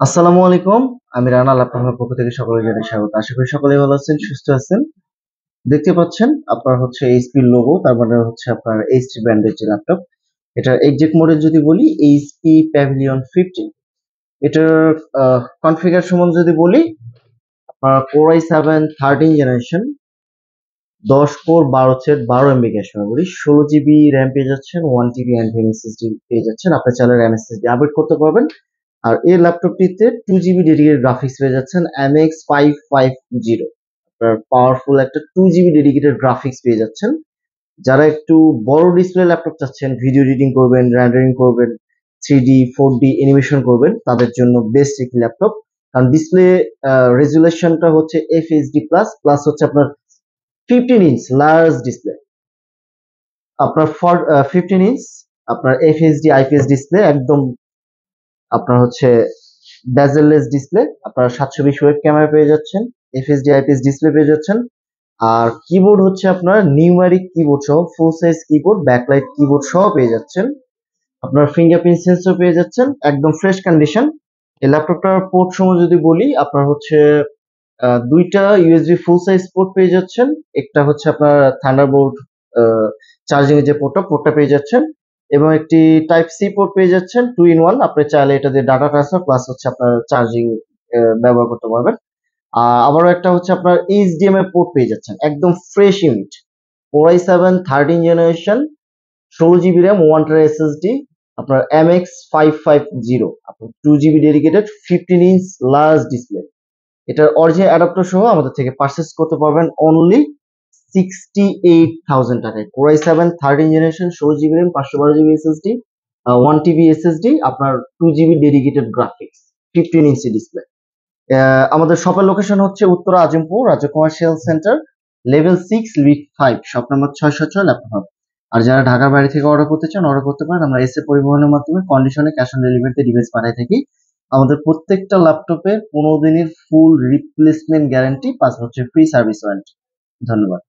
আসসালামু আলাইকুম। আমি রানা আপনার পক্ষ থেকে সকলে জানাই স্বাগত। আশা করি সকলেই ভালো আছেন, সুস্থ আছেন। দেখতে পাচ্ছেন আপনার হচ্ছে এইচপির লোগো, তার মানে হচ্ছে আপনার এইচপি ব্র্যান্ডের যে ল্যাপটপ। এটার এক্সাক্ট মডেল যদি বলি এইচপি প্যাভিলিয়ন 15। এটার কনফিগার সম্বন্ধে যদি বলি, আপনার core i7 13 generation, 10 core 12 thread 12 MB cache memory, 16 GB RAM পেয়ে যাচ্ছেন, 1 টিবি এনভিএমএসএসডি পেয়ে যাচ্ছেন। আপনি চাইলে র্যাম এসএসডি আপগ্রেড করতে পারবেন। আর এই ল্যাপটপটিতে 2 জিবি ডেডিকেটেড গ্রাফিক্স পেয়ে যাচ্ছেন, MX 550। আপনার পাওয়ারফুল একটা 2 জিবি ডেডিকেটেড গ্রাফিক্স পেয়ে যাচ্ছেন। যারা একটু বড় ডিসপ্লে ল্যাপটপ চাচ্ছেন, ভিডিও এডিটিং করবেন, রেন্ডারিং করবেন, 3D 4D অ্যানিমেশন করবেন, তাদের জন্য বেস্ট একটি ল্যাপটপ। কারণ ডিসপ্লে রেজুলেশনটা হচ্ছে FHD প্লাস প্লাস হচ্ছে আপনার 15 ইঞ্চ লার্জ ডিসপ্লে। আপনার 15 ইঞ্চ আপনার FHD IPS ডিসপ্লে, একদম আপনার হচ্ছে বেজেললেস ডিসপ্লে। আপনার 720 ওয়েব ক্যামেরা পেয়ে যাচ্ছেন, FHD IPS ডিসপ্লে পেয়ে যাচ্ছেন। আর কিবোর্ড হচ্ছে আপনার নিউমেরিক কিবোর্ড সহ ফুল সাইজ কিবোর্ড, ব্যাকলাইট কিবোর্ড সহ পেয়ে যাচ্ছেন। আপনার ফিঙ্গারপ্রিন্ট সেন্সর পেয়ে যাচ্ছেন, একদম ফ্রেশ কন্ডিশন। এই ল্যাপটপটার পোর্ট সমূহ যদি বলি, আপনার হচ্ছে দুইটা ইউএসবি ফুল সাইজ পোর্ট পেয়ে যাচ্ছেন। একটা হচ্ছে আপনার থান্ডারবোল্ট চার্জিং এর যে পোর্টটা পেয়ে যাচ্ছেন, এবং একটি টাইপ সি পোর্ট পেয়ে যাচ্ছেন 2 in 1। আপনি চাইলে এটা দিয়ে ডাটা ট্রান্সফার প্লাস হচ্ছে আপনার চার্জিং ব্যবহার করতে পারবেন। আবারও একটা হচ্ছে আপনার এইচডিএমআই পোর্ট পেয়ে যাচ্ছেন, একদম fresh unit. Core i7 13 generation, 16 GB RAM, 1 টেরা এসএসডি, আপনার MX 550, আপনার 2 GB dedicated 15 inch large display. এটার অরিজিনাল অ্যাডাপ্টার সহ আমাদের থেকে পারচেস করতে পারবেন অনলি 68,000 টাকায়। Core i7 13 generation, 16 GB RAM, 512 GB SSD, 1 TB SSD, আপনার 2 GB dedicated graphics, 15 inch display. আমাদের শপের লোকেশন হচ্ছে উত্তরা আজিমপুর, রাজা commercial centre, level 6 lift 5, shop number 606 laptop hub. আর যারা ঢাকার বাইরে থেকে অর্ডার করতে চান, অর্ডার করতে পারেন। আমরা এসএ পরিবহনের মাধ্যমে কন্ডিশনে ক্যাশ অন ডেলিভারিতে ডিভাইস পাঠিয়ে থাকি। আমাদের প্রত্যেকটা ল্যাপটপে 15 দিনের ফুল রিপ্লেসমেন্ট গ্যারান্টি প্লাস হচ্ছে ফ্রি সার্ভিস ওয়ারেন্টি। ধন্যবাদ।